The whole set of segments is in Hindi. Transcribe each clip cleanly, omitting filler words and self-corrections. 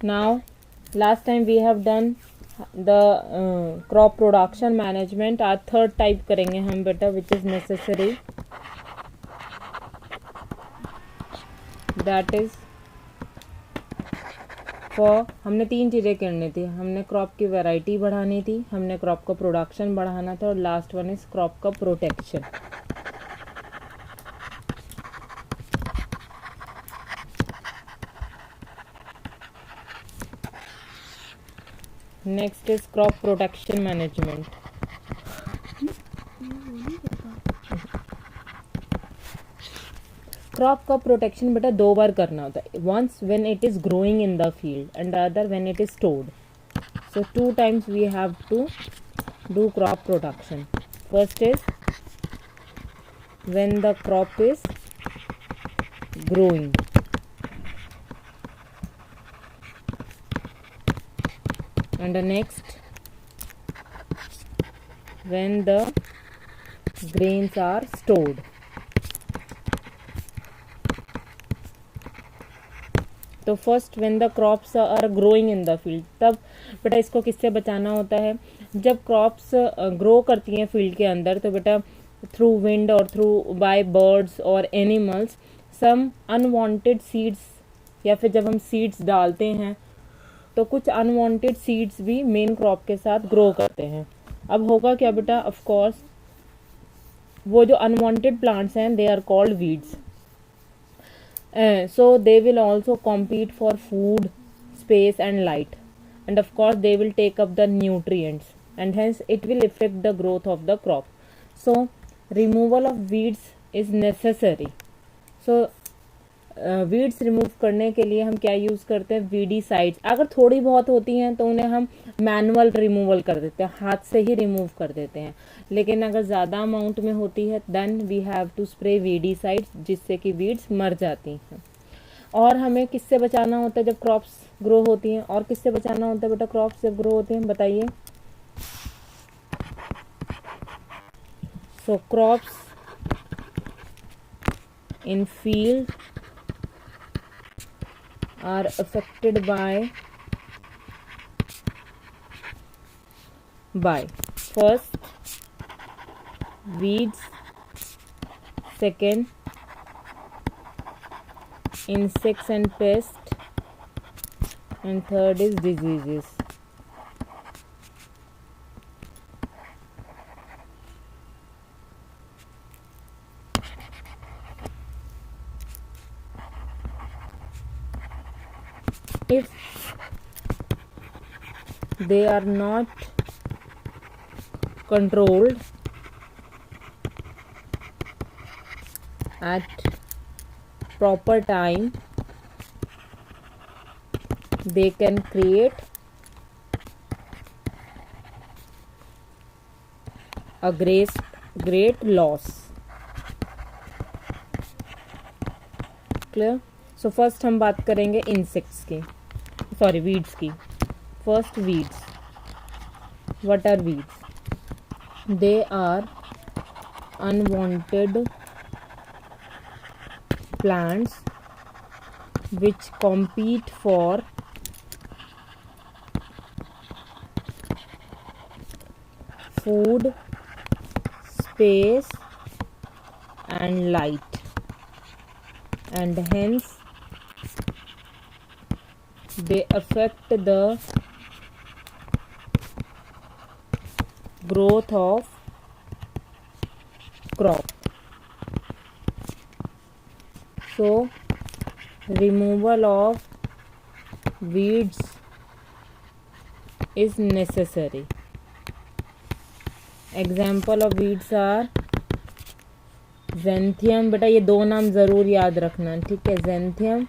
Now last time we have done the crop production management. आज थर्ड टाइप करेंगे हम बेटा, which is necessary, that is for हमने तीन चीज़ें करनी थी. हमने क्रॉप की वैरायटी बढ़ानी थी, हमने क्रॉप का प्रोडक्शन बढ़ाना था, और लास्ट वन इज क्रॉप का protection. Next is crop protection management. Crop का प्रोटेक्शन बेटा दो बार करना होता है. Once when it is growing in the field and the other when it is stored. So 2 times we have to do crop protection. First is when the crop is growing, and the next when the grains are stored. तो first when the crops are growing in the field, तब बेटा इसको किससे बचाना होता है. जब क्रॉप्स ग्रो करती हैं फील्ड के अंदर, तो बेटा थ्रू विंड और थ्रू बाय बर्ड्स और एनिमल्स सम अनवांटेड सीड्स, या फिर जब हम सीड्स डालते हैं तो कुछ अनवांटेड सीड्स भी मेन क्रॉप के साथ ग्रो करते हैं. अब होगा क्या बेटा, ऑफ कोर्स वो जो अनवांटेड प्लांट्स हैं they are called weeds. So they will also compete for food, space and light, and of course they will take up the nutrients, and hence it will affect the growth of the crop. So removal of weeds is necessary. So weeds remove करने के लिए हम क्या यूज़ करते हैं, वीडीसाइड्स. अगर थोड़ी बहुत होती हैं तो उन्हें हम मैनुअल रिमूवल कर देते हैं, हाथ से ही रिमूव कर देते हैं. लेकिन अगर ज़्यादा अमाउंट में होती है then we have to spray weedicides, जिससे कि वीड्स मर जाती हैं. और हमें किससे बचाना होता है जब क्रॉप्स ग्रो होती हैं, और किससे बचाना होता है बेटा क्रॉप्स जब ग्रो होते हैं, बताइए. सो crops in field are affected by first weeds, second insects and pests, and third is diseases. If they are not controlled at proper time, they can create a great loss. Clear? So first हम बात करेंगे insects की, सॉरी वीड्स की. First weeds. What are weeds? They are unwanted plants which compete for food, space and light, and hence they affect the growth of crop. So removal of weeds is necessary. Example of weeds are ज़ैंथियम. बेटा ये दो नाम ज़रूर याद रखना, ठीक है. ज़ैंथियम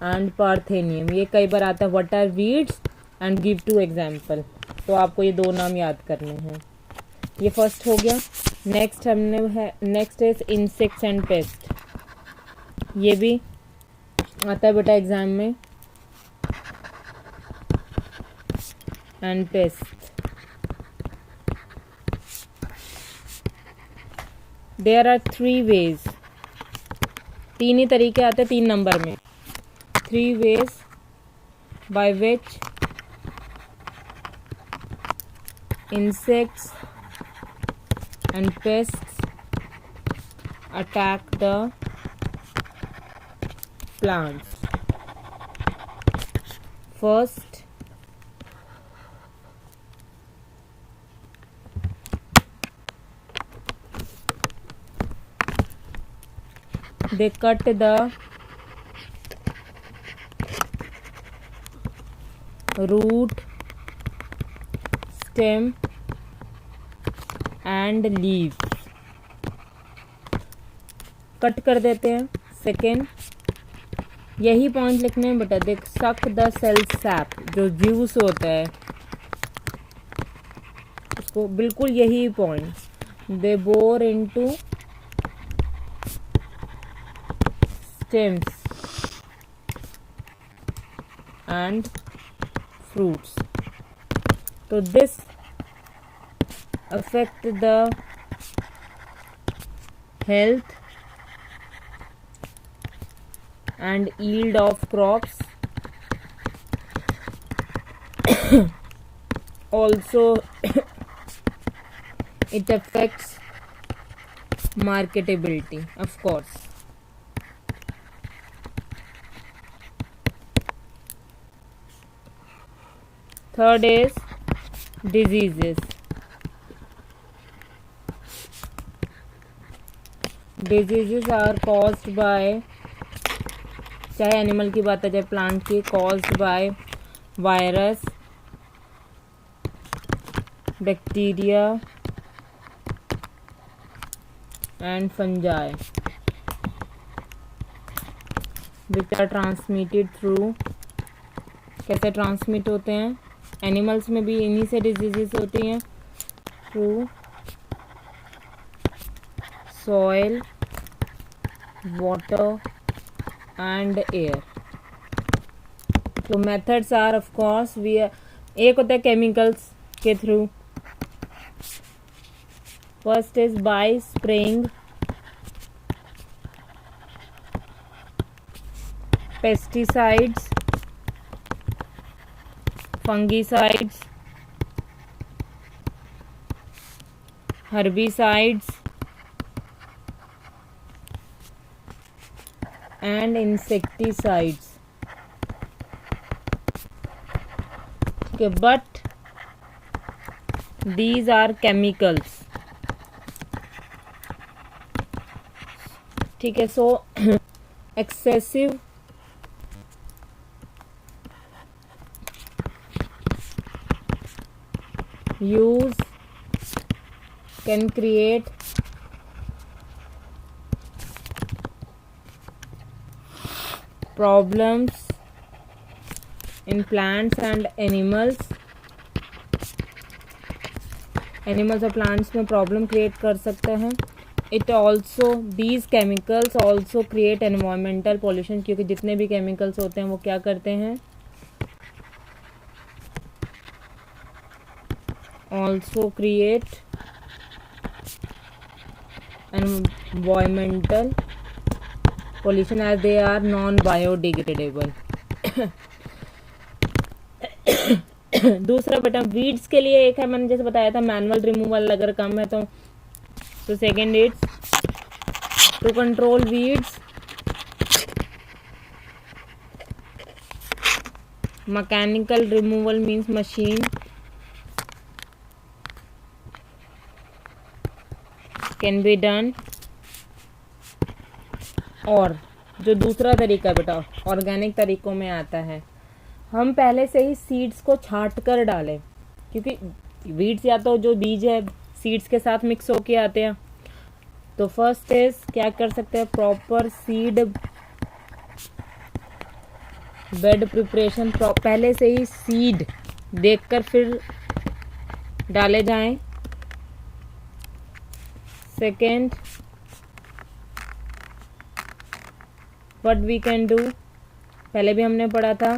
एंड पार्थेनियम, ये कई बार आता है. What are weeds and give two example. तो आपको ये दो नाम याद करने हैं. ये फर्स्ट हो गया. नेक्स्ट हमने है, next is insects and pest. ये भी आता है बेटा एग्जाम में. And pest, there are 3 ways. तीन ही तरीके आते हैं 3 नंबर में. 3 ways by which insects and pests attack the plants. First, they cut the root, stem and leaves. Cut कर देते हैं. सेकेंड, यही पॉइंट लिखने में बेटा. देख, सक द सेल सैप, जो जूस होता है उसको, बिल्कुल यही point. They bore into stems and fruits. So this affect the health and yield of crops. Also it affects marketability, of course. Third is diseases. Diseases are caused by, चाहे एनिमल की बात है चाहे प्लांट की, caused by virus, bacteria and fungi, which are transmitted through. कैसे ट्रांसमिट होते हैं? एनिमल्स में भी इन्हीं से डिजीजेस होती हैं. Through soil, water and air. तो मेथड्स आर ऑफ कोर्स एक होता है केमिकल्स के through. First is by spraying pesticides, fungicides, herbicides and insecticides. Okay, but these are chemicals. ठीक है. so excessive use can create problems in plants and animals. Animals और प्लांट्स में प्रॉब्लम क्रिएट कर सकते हैं. It also, these chemicals also create environmental pollution, क्योंकि जितने भी केमिकल्स होते हैं वो क्या करते हैं? also create environmental pollution as they are non-biodegradable. दूसरा बेटा वीड्स के लिए एक है, मैंने जैसे बताया था मैनुअल रिमूवल अगर कम है तो second it's to control weeds, mechanical removal means machine can be done. और जो दूसरा तरीका बेटा ऑर्गेनिक तरीकों में आता है, हम पहले से ही सीड्स को छांट कर डालें, क्योंकि वीड्स या तो जो बीज है सीड्स के साथ मिक्स होके आते हैं. तो फर्स्ट इज क्या कर सकते हैं? प्रॉपर सीड बेड प्रिपरेशन, पहले से ही सीड देखकर फिर डाले जाएं. Second, what we can do, पहले भी हमने पढ़ा था,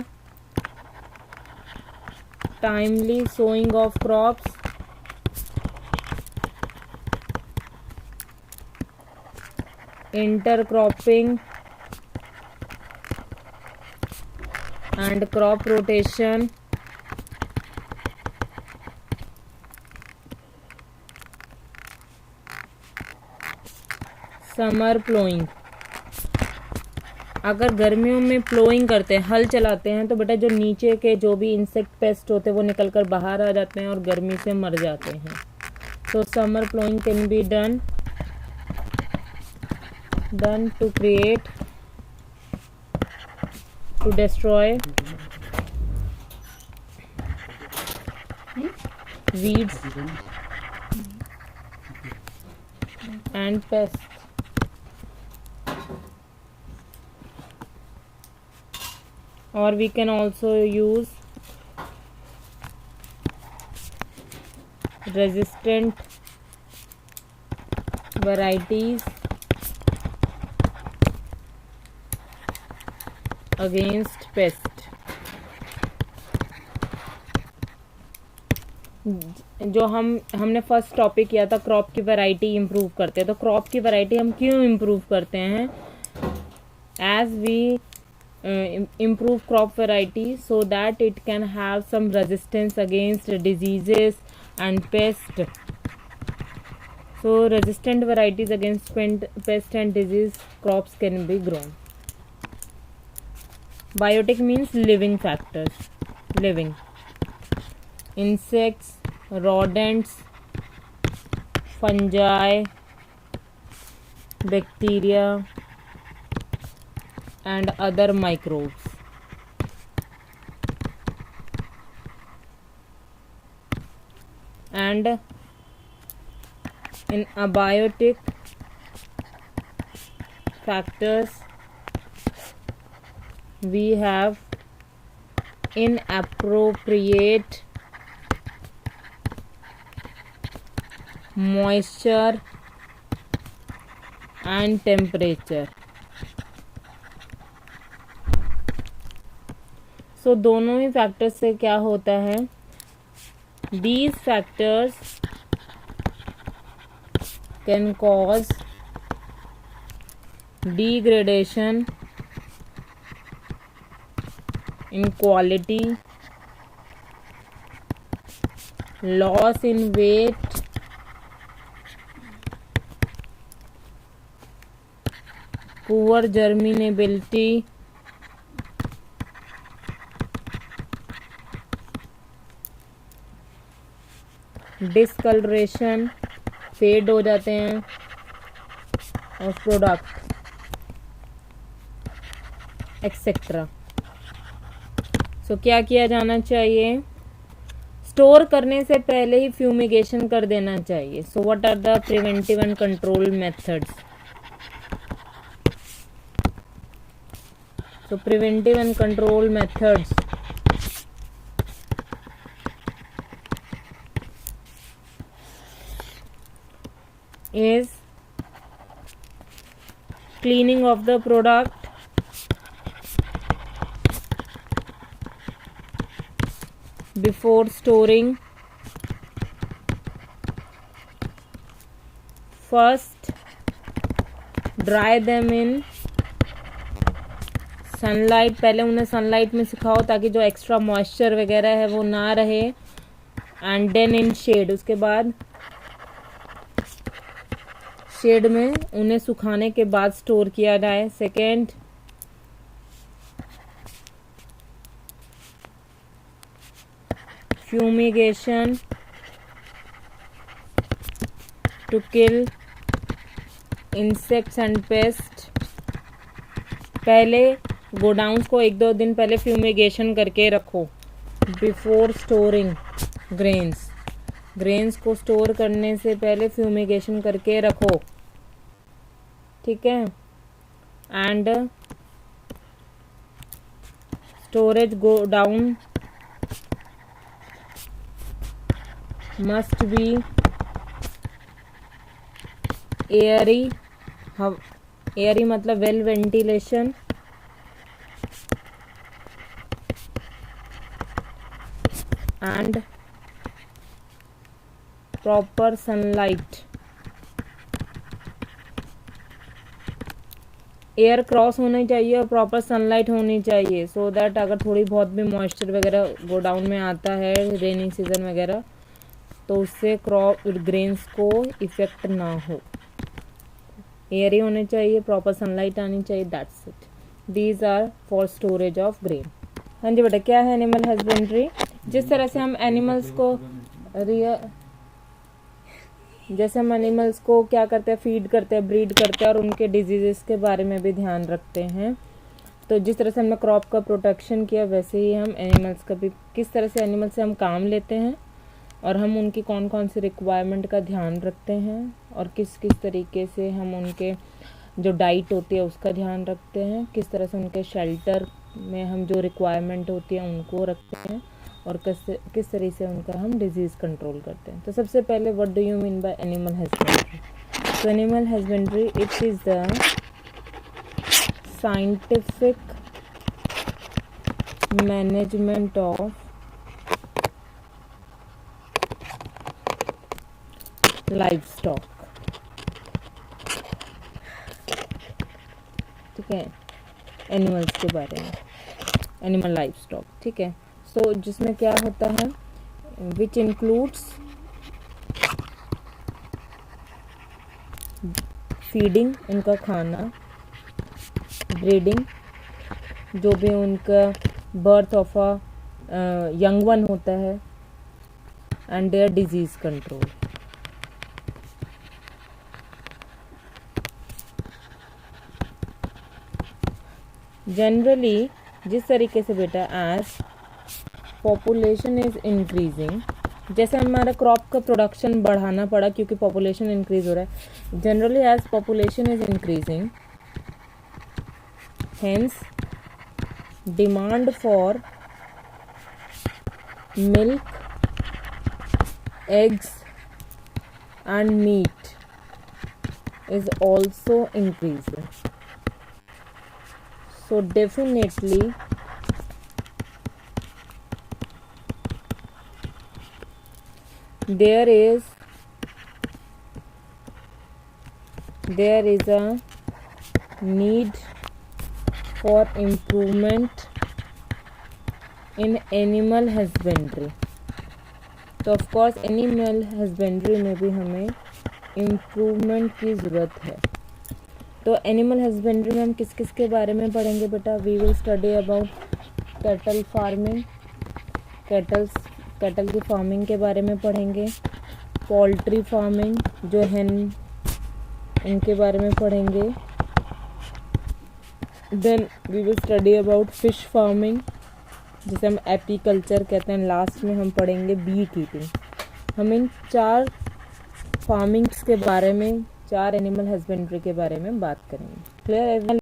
timely sowing of crops, intercropping, and crop rotation, summer ploughing. अगर गर्मियों में प्लोइंग करते हैं, हल चलाते हैं, तो बेटा जो नीचे के जो भी इंसेक्ट पेस्ट होते हैं वो निकल कर बाहर आ जाते हैं और गर्मी से मर जाते हैं। तो summer ploughing can be done to create, to destroy weeds and pests. Or we can also use resistant varieties against pest. जो हमने फर्स्ट टॉपिक किया था क्रॉप की वैरायटी इम्प्रूव करते हैं, तो क्रॉप की वैरायटी हम क्यों इम्प्रूव करते हैं? As we improve crop variety so that it can have some resistance against diseases and pest. So resistant varieties against pest and disease crops can be grown. Biotic means living factors, living insects, rodents, fungi, bacteria and other microbes. And in abiotic factors we have inappropriate moisture and temperature. So दोनों ही फैक्टर्स से क्या होता है? These factors can cause degradation in quality, loss in weight, poor germinability, discolouration, fade हो जाते हैं और प्रोडक्ट एक्सेट्रा। सो क्या किया जाना चाहिए? स्टोर करने से पहले ही फ्यूमिगेशन कर देना चाहिए। So what are the preventive and control methods? So preventive and control methods is cleaning of the product, before storing, first dry them in sunlight, पहले उन्हें सनलाइट में सुखाओ ताकि जो एक्स्ट्रा मॉइस्चर वगैरह है वो ना रहे, एंड देन इन शेड, उसके बाद शेड में उन्हें सुखाने के बाद स्टोर किया जाए। Second, fumigation to kill insects and pest. पहले गोडाउन्स को 1-2 दिन पहले फ्यूमिगेशन करके रखो। बिफोर स्टोरिंग ग्रेन्स को स्टोर करने से पहले फ्यूमिगेशन करके रखो, ठीक है। And storage godown must be airy मतलब well ventilation, and proper sunlight. Air cross होनी चाहिए और प्रॉपर सनलाइट होनी चाहिए, सो दैट अगर थोड़ी बहुत भी मॉइस्चर वगैरह गोडाउन में आता है रेनी सीजन वगैरह तो उससे क्रॉप ग्रेन्स को इफेक्ट ना हो। एयर ही होने चाहिए, प्रॉपर सनलाइट आनी चाहिए, that's it. These are for storage of grain. हाँ जी बेटा, क्या है एनिमल हस्बेंड्री? जिस तरह से हम एनिमल्स को जैसे हम एनिमल्स को क्या करते हैं, फीड करते हैं, ब्रीड करते हैं और उनके डिजीजेस के बारे में भी ध्यान रखते हैं। तो जिस तरह से हमने क्रॉप का प्रोटेक्शन किया वैसे ही हम एनिमल्स का भी, किस तरह से एनिमल से हम काम लेते हैं और हम उनकी कौन कौन सी रिक्वायरमेंट का ध्यान रखते हैं और किस किस तरीके से हम उनके जो डाइट होती है उसका ध्यान रखते हैं, किस तरह से उनके शेल्टर में हम जो रिक्वायरमेंट होती है उनको रखते हैं और किस तरह से उनका हम डिजीज़ कंट्रोल करते हैं। तो सबसे पहले what do you mean by animal husbandry? तो animal husbandry it is the scientific management of livestock. ठीक है, एनिमल्स के बारे में, एनिमल लाइवस्टॉक। ठीक है, सो जिसमें क्या होता है, विच इंक्लूड्स फीडिंग, उनका खाना, ब्रीडिंग, जो भी उनका birth of a young one होता है, and their disease control. Generally जिस तरीके से बेटा एज पॉपुलेशन इज इंक्रीजिंग, जैसे हमारा क्रॉप का प्रोडक्शन बढ़ाना पड़ा क्योंकि पॉपुलेशन इंक्रीज हो रहा है। Generally as population is increasing, hence demand for milk, eggs and meat is also increasing. So definitely there is a need for improvement in animal husbandry. तो ऑफ कोर्स एनिमल हस्बेंड्री में भी हमें इम्प्रूवमेंट की ज़रूरत है। तो एनिमल हस्बेंड्री में हम किस किस के बारे में पढ़ेंगे बेटा? We will study about cattle farming, cattle की फार्मिंग के बारे में पढ़ेंगे, पोल्ट्री फार्मिंग जो हैन उनके बारे में पढ़ेंगे, then we will study about fish farming जिसे हम एपीकल्चर कहते हैं, लास्ट में हम पढ़ेंगे बी कीपिंग। हम इन 4 फार्मिंग्स के बारे में, 4 एनिमल हस्बेंड्री के बारे में बात करेंगे। क्लियर है?